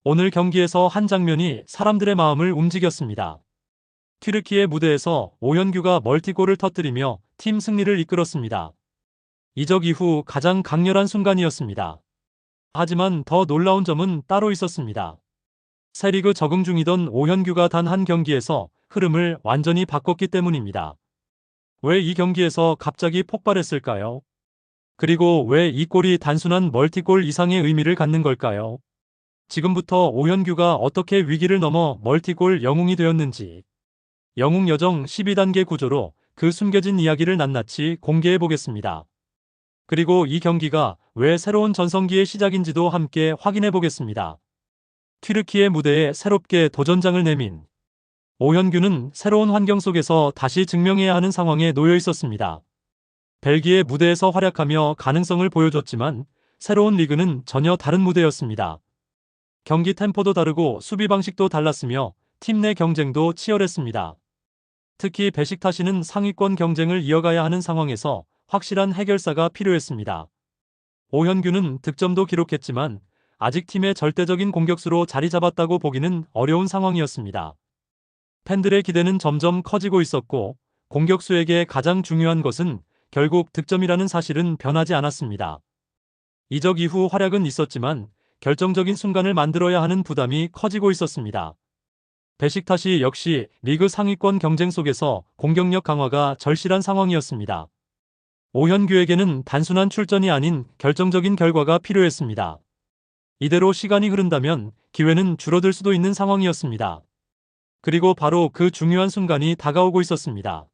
오늘 경기에서 한 장면이 사람들의 마음을 움직였습니다. 튀르키예 무대에서 오현규가 멀티골을 터뜨리며 팀 승리를 이끌었습니다. 이적 이후 가장 강렬한 순간이었습니다. 하지만 더 놀라운 점은 따로 있었습니다. 세리그 적응 중이던 오현규가 단 한 경기에서 흐름을 완전히 바꿨기 때문입니다. 왜 이 경기에서 갑자기 폭발했을까요? 그리고 왜 이 골이 단순한 멀티골 이상의 의미를 갖는 걸까요? 지금부터 오현규가 어떻게 위기를 넘어 멀티골 영웅이 되었는지, 영웅 여정 12단계 구조로 그 숨겨진 이야기를 낱낱이 공개해 보겠습니다. 그리고 이 경기가 왜 새로운 전성기의 시작인지도 함께 확인해 보겠습니다. 튀르키예 무대에 새롭게 도전장을 내민 오현규는 새로운 환경 속에서 다시 증명해야 하는 상황에 놓여 있었습니다. 벨기에 무대에서 활약하며 가능성을 보여줬지만 새로운 리그는 전혀 다른 무대였습니다. 경기 템포도 다르고 수비 방식도 달랐으며 팀 내 경쟁도 치열했습니다. 특히 베식타시는 상위권 경쟁을 이어가야 하는 상황에서 확실한 해결사가 필요했습니다. 오현규는 득점도 기록했지만 아직 팀의 절대적인 공격수로 자리 잡았다고 보기는 어려운 상황이었습니다. 팬들의 기대는 점점 커지고 있었고 공격수에게 가장 중요한 것은 결국 득점이라는 사실은 변하지 않았습니다. 이적 이후 활약은 있었지만 결정적인 순간을 만들어야 하는 부담이 커지고 있었습니다. 베식타시 역시 리그 상위권 경쟁 속에서 공격력 강화가 절실한 상황이었습니다. 오현규에게는 단순한 출전이 아닌 결정적인 결과가 필요했습니다. 이대로 시간이 흐른다면 기회는 줄어들 수도 있는 상황이었습니다. 그리고 바로 그 중요한 순간이 다가오고 있었습니다.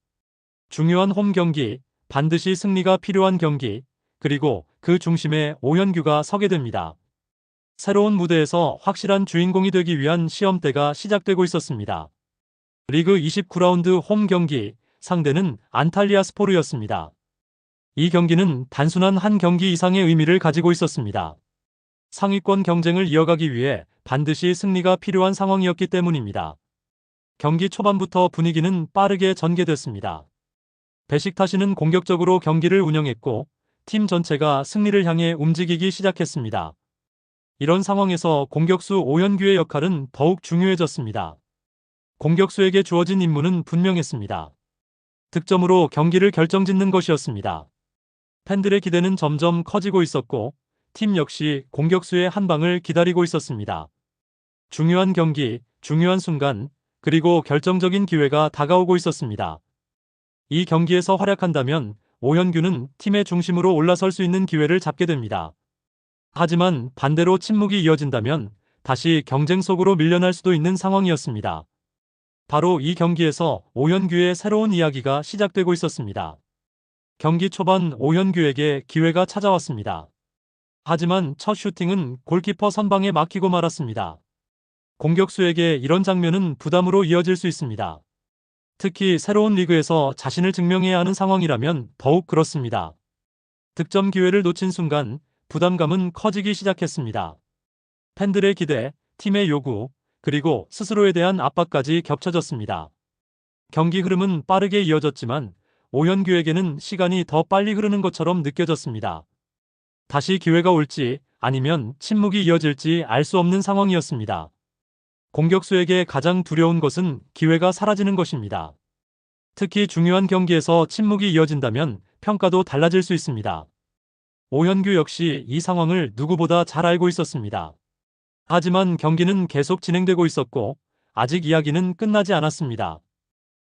중요한 홈 경기, 반드시 승리가 필요한 경기, 그리고 그 중심에 오현규가 서게 됩니다. 새로운 무대에서 확실한 주인공이 되기 위한 시험대가 시작되고 있었습니다. 리그 29라운드 홈 경기, 상대는 안탈리아 스포르였습니다. 이 경기는 단순한 한 경기 이상의 의미를 가지고 있었습니다. 상위권 경쟁을 이어가기 위해 반드시 승리가 필요한 상황이었기 때문입니다. 경기 초반부터 분위기는 빠르게 전개됐습니다. 베식타시는 공격적으로 경기를 운영했고 팀 전체가 승리를 향해 움직이기 시작했습니다. 이런 상황에서 공격수 오현규의 역할은 더욱 중요해졌습니다. 공격수에게 주어진 임무는 분명했습니다. 득점으로 경기를 결정짓는 것이었습니다. 팬들의 기대는 점점 커지고 있었고 팀 역시 공격수의 한 방을 기다리고 있었습니다. 중요한 경기, 중요한 순간, 그리고 결정적인 기회가 다가오고 있었습니다. 이 경기에서 활약한다면 오현규는 팀의 중심으로 올라설 수 있는 기회를 잡게 됩니다. 하지만 반대로 침묵이 이어진다면 다시 경쟁 속으로 밀려날 수도 있는 상황이었습니다. 바로 이 경기에서 오현규의 새로운 이야기가 시작되고 있었습니다. 경기 초반 오현규에게 기회가 찾아왔습니다. 하지만 첫 슈팅은 골키퍼 선방에 막히고 말았습니다. 공격수에게 이런 장면은 부담으로 이어질 수 있습니다. 특히 새로운 리그에서 자신을 증명해야 하는 상황이라면 더욱 그렇습니다. 득점 기회를 놓친 순간 부담감은 커지기 시작했습니다. 팬들의 기대, 팀의 요구, 그리고 스스로에 대한 압박까지 겹쳐졌습니다. 경기 흐름은 빠르게 이어졌지만 오현규에게는 시간이 더 빨리 흐르는 것처럼 느껴졌습니다. 다시 기회가 올지 아니면 침묵이 이어질지 알 수 없는 상황이었습니다. 공격수에게 가장 두려운 것은 기회가 사라지는 것입니다. 특히 중요한 경기에서 침묵이 이어진다면 평가도 달라질 수 있습니다. 오현규 역시 이 상황을 누구보다 잘 알고 있었습니다. 하지만 경기는 계속 진행되고 있었고 아직 이야기는 끝나지 않았습니다.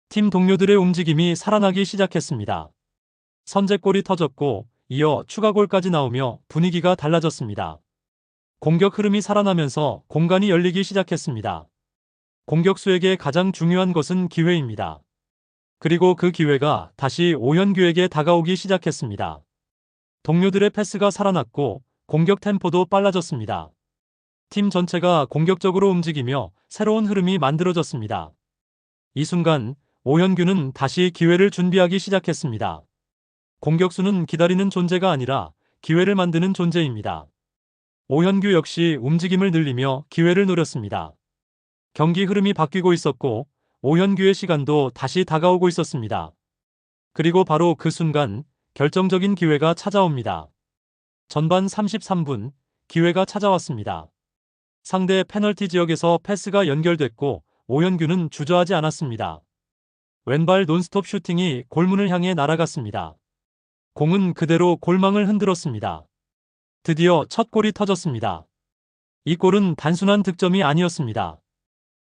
팀 동료들의 움직임이 살아나기 시작했습니다. 선제골이 터졌고 이어 추가골까지 나오며 분위기가 달라졌습니다. 공격 흐름이 살아나면서 공간이 열리기 시작했습니다. 공격수에게 가장 중요한 것은 기회입니다. 그리고 그 기회가 다시 오현규에게 다가오기 시작했습니다. 동료들의 패스가 살아났고 공격 템포도 빨라졌습니다. 팀 전체가 공격적으로 움직이며 새로운 흐름이 만들어졌습니다. 이 순간 오현규는 다시 기회를 준비하기 시작했습니다. 공격수는 기다리는 존재가 아니라 기회를 만드는 존재입니다. 오현규 역시 움직임을 늘리며 기회를 노렸습니다. 경기 흐름이 바뀌고 있었고 오현규의 시간도 다시 다가오고 있었습니다. 그리고 바로 그 순간 결정적인 기회가 찾아옵니다. 전반 33분 기회가 찾아왔습니다. 상대 페널티 지역에서 패스가 연결됐고 오현규는 주저하지 않았습니다. 왼발 논스톱 슈팅이 골문을 향해 날아갔습니다. 공은 그대로 골망을 흔들었습니다. 드디어 첫 골이 터졌습니다. 이 골은 단순한 득점이 아니었습니다.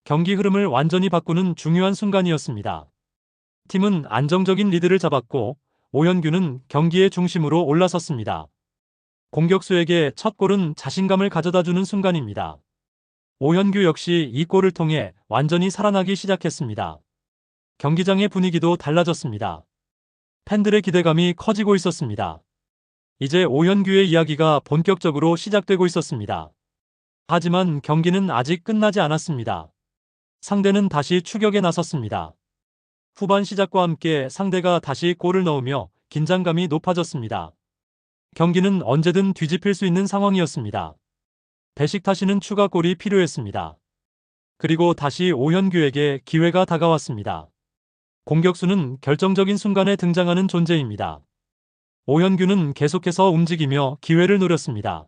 경기 흐름을 완전히 바꾸는 중요한 순간이었습니다. 팀은 안정적인 리드를 잡았고 오현규는 경기의 중심으로 올라섰습니다. 공격수에게 첫 골은 자신감을 가져다주는 순간입니다. 오현규 역시 이 골을 통해 완전히 살아나기 시작했습니다. 경기장의 분위기도 달라졌습니다. 팬들의 기대감이 커지고 있었습니다. 이제 오현규의 이야기가 본격적으로 시작되고 있었습니다. 하지만 경기는 아직 끝나지 않았습니다. 상대는 다시 추격에 나섰습니다. 후반 시작과 함께 상대가 다시 골을 넣으며 긴장감이 높아졌습니다. 경기는 언제든 뒤집힐 수 있는 상황이었습니다. 베식타시는 추가골이 필요했습니다. 그리고 다시 오현규에게 기회가 다가왔습니다. 공격수는 결정적인 순간에 등장하는 존재입니다. 오현규는 계속해서 움직이며 기회를 노렸습니다.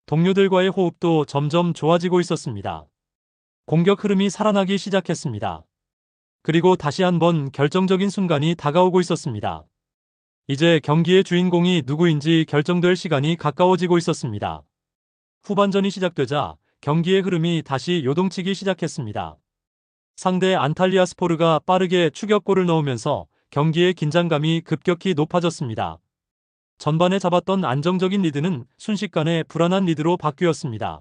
동료들과의 호흡도 점점 좋아지고 있었습니다. 공격 흐름이 살아나기 시작했습니다. 그리고 다시 한번 결정적인 순간이 다가오고 있었습니다. 이제 경기의 주인공이 누구인지 결정될 시간이 가까워지고 있었습니다. 후반전이 시작되자 경기의 흐름이 다시 요동치기 시작했습니다. 상대 안탈리아 스포르가 빠르게 추격골을 넣으면서 경기의 긴장감이 급격히 높아졌습니다. 전반에 잡았던 안정적인 리드는 순식간에 불안한 리드로 바뀌었습니다.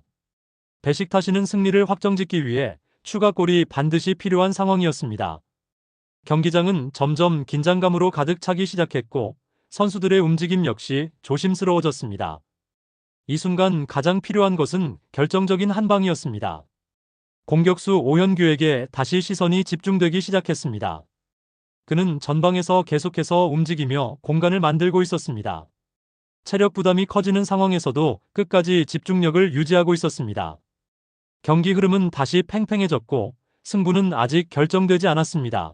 베식타시는 승리를 확정짓기 위해 추가골이 반드시 필요한 상황이었습니다. 경기장은 점점 긴장감으로 가득 차기 시작했고 선수들의 움직임 역시 조심스러워졌습니다. 이 순간 가장 필요한 것은 결정적인 한 방이었습니다. 공격수 오현규에게 다시 시선이 집중되기 시작했습니다. 그는 전방에서 계속해서 움직이며 공간을 만들고 있었습니다. 체력 부담이 커지는 상황에서도 끝까지 집중력을 유지하고 있었습니다. 경기 흐름은 다시 팽팽해졌고 승부는 아직 결정되지 않았습니다.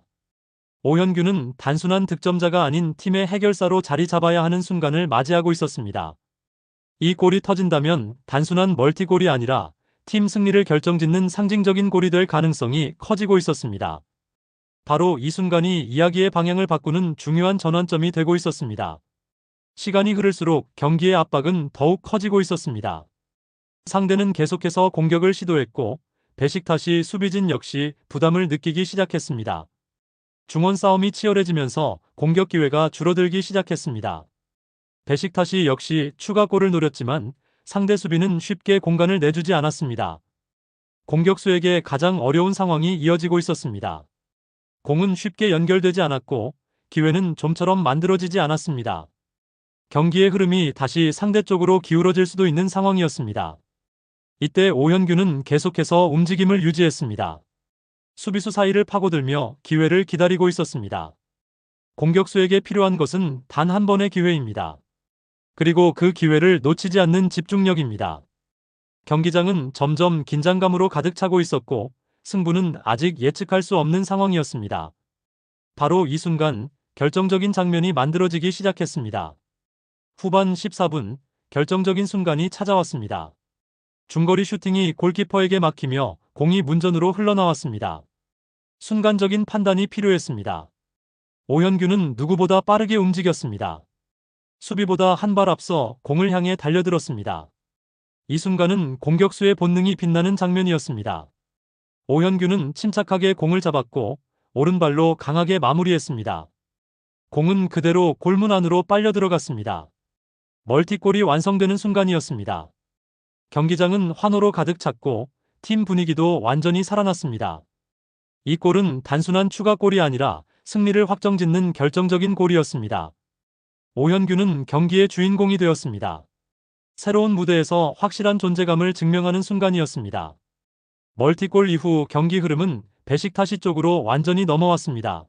오현규는 단순한 득점자가 아닌 팀의 해결사로 자리 잡아야 하는 순간을 맞이하고 있었습니다. 이 골이 터진다면 단순한 멀티골이 아니라 팀 승리를 결정짓는 상징적인 골이 될 가능성이 커지고 있었습니다. 바로 이 순간이 이야기의 방향을 바꾸는 중요한 전환점이 되고 있었습니다. 시간이 흐를수록 경기의 압박은 더욱 커지고 있었습니다. 상대는 계속해서 공격을 시도했고 베식타시 수비진 역시 부담을 느끼기 시작했습니다. 중원 싸움이 치열해지면서 공격 기회가 줄어들기 시작했습니다. 베식타시 역시 추가골을 노렸지만 상대 수비는 쉽게 공간을 내주지 않았습니다. 공격수에게 가장 어려운 상황이 이어지고 있었습니다. 공은 쉽게 연결되지 않았고 기회는 좀처럼 만들어지지 않았습니다. 경기의 흐름이 다시 상대 쪽으로 기울어질 수도 있는 상황이었습니다. 이때 오현규는 계속해서 움직임을 유지했습니다. 수비수 사이를 파고들며 기회를 기다리고 있었습니다. 공격수에게 필요한 것은 단 한 번의 기회입니다. 그리고 그 기회를 놓치지 않는 집중력입니다. 경기장은 점점 긴장감으로 가득 차고 있었고 승부는 아직 예측할 수 없는 상황이었습니다. 바로 이 순간 결정적인 장면이 만들어지기 시작했습니다. 후반 14분 결정적인 순간이 찾아왔습니다. 중거리 슈팅이 골키퍼에게 막히며 공이 문전으로 흘러나왔습니다. 순간적인 판단이 필요했습니다. 오현규는 누구보다 빠르게 움직였습니다. 수비보다 한 발 앞서 공을 향해 달려들었습니다. 이 순간은 공격수의 본능이 빛나는 장면이었습니다. 오현규는 침착하게 공을 잡았고 오른발로 강하게 마무리했습니다. 공은 그대로 골문 안으로 빨려 들어갔습니다. 멀티골이 완성되는 순간이었습니다. 경기장은 환호로 가득 찼고 팀 분위기도 완전히 살아났습니다. 이 골은 단순한 추가골이 아니라 승리를 확정짓는 결정적인 골이었습니다. 오현규는 경기의 주인공이 되었습니다. 새로운 무대에서 확실한 존재감을 증명하는 순간이었습니다. 멀티골 이후 경기 흐름은 베식타시 쪽으로 완전히 넘어왔습니다.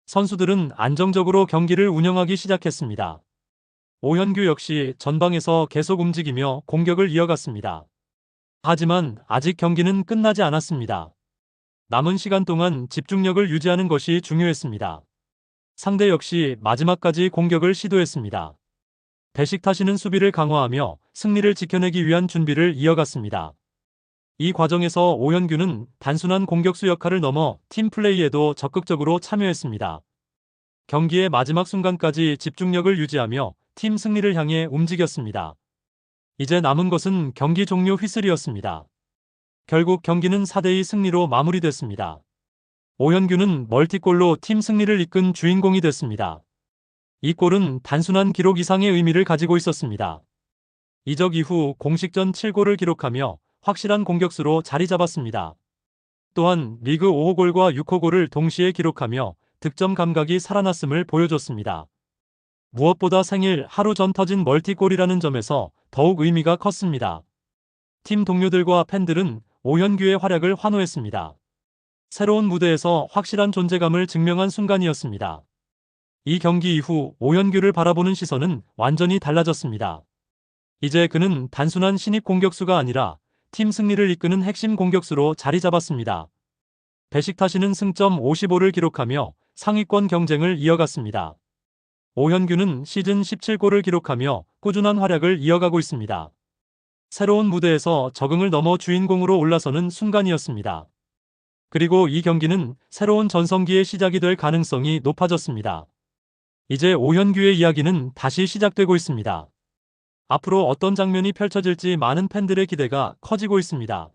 선수들은 안정적으로 경기를 운영하기 시작했습니다. 오현규 역시 전방에서 계속 움직이며 공격을 이어갔습니다. 하지만 아직 경기는 끝나지 않았습니다. 남은 시간 동안 집중력을 유지하는 것이 중요했습니다. 상대 역시 마지막까지 공격을 시도했습니다. 베식타시는 수비를 강화하며 승리를 지켜내기 위한 준비를 이어갔습니다. 이 과정에서 오현규는 단순한 공격수 역할을 넘어 팀 플레이에도 적극적으로 참여했습니다. 경기의 마지막 순간까지 집중력을 유지하며 팀 승리를 향해 움직였습니다. 이제 남은 것은 경기 종료 휘슬이었습니다. 결국 경기는 4대2 승리로 마무리됐습니다. 오현규는 멀티골로 팀 승리를 이끈 주인공이 됐습니다. 이 골은 단순한 기록 이상의 의미를 가지고 있었습니다. 이적 이후 공식전 7골을 기록하며 확실한 공격수로 자리 잡았습니다. 또한 리그 5호 골과 6호 골을 동시에 기록하며 득점 감각이 살아났음을 보여줬습니다. 무엇보다 생일 하루 전 터진 멀티골이라는 점에서 더욱 의미가 컸습니다. 팀 동료들과 팬들은 오현규의 활약을 환호했습니다. 새로운 무대에서 확실한 존재감을 증명한 순간이었습니다. 이 경기 이후 오현규를 바라보는 시선은 완전히 달라졌습니다. 이제 그는 단순한 신입 공격수가 아니라 팀 승리를 이끄는 핵심 공격수로 자리 잡았습니다. 베식타시는 승점 55를 기록하며 상위권 경쟁을 이어갔습니다. 오현규는 시즌 17골을 기록하며 꾸준한 활약을 이어가고 있습니다. 새로운 무대에서 적응을 넘어 주인공으로 올라서는 순간이었습니다. 그리고 이 경기는 새로운 전성기의 시작이 될 가능성이 높아졌습니다. 이제 오현규의 이야기는 다시 시작되고 있습니다. 앞으로 어떤 장면이 펼쳐질지 많은 팬들의 기대가 커지고 있습니다.